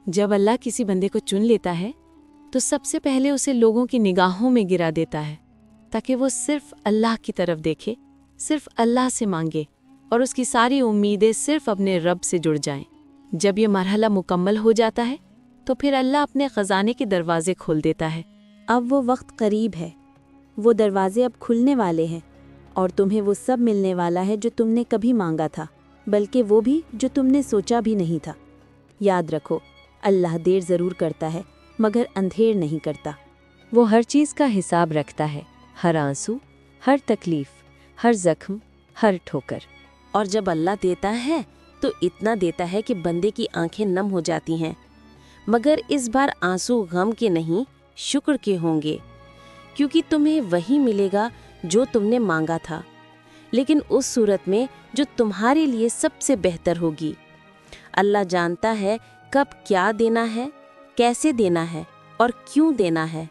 جب اللہ کسی بندے کو چن لیتا ہے تو سب سے پہلے اسے لوگوں کی نگاہوں میں گرا دیتا ہے تاکہ وہ صرف اللہ کی طرف دیکھے، صرف اللہ سے مانگے اور اس کی ساری امیدیں صرف اپنے رب سے جڑ جائیں۔ جب یہ مرحلہ مکمل ہو جاتا ہے تو پھر اللہ اپنے خزانے کے دروازے کھول دیتا ہے۔ اب وہ وقت قریب ہے، وہ دروازے اب کھلنے والے ہیں اور تمہیں وہ سب ملنے والا ہے جو تم نے کبھی مانگا تھا، بلکہ وہ بھی جو تم نے سوچا بھی نہیں تھا۔ یاد رکھو، اللہ دیر ضرور کرتا ہے مگر اندھیر نہیں کرتا۔ وہ ہر چیز کا حساب رکھتا ہے، ہر آنسو، ہر تکلیف، ہر زخم، ہر ٹھوکر۔ اور جب اللہ دیتا ہے تو اتنا دیتا ہے کہ بندے کی آنکھیں نم ہو جاتی ہیں، مگر اس بار آنسو غم کے نہیں شکر کے ہوں گے، کیونکہ تمہیں وہی ملے گا جو تم نے مانگا تھا، لیکن اس صورت میں جو تمہارے لیے سب سے بہتر ہوگی۔ اللہ جانتا ہے کب کیا دینا ہے، کیسے دینا ہے اور کیوں دینا ہے۔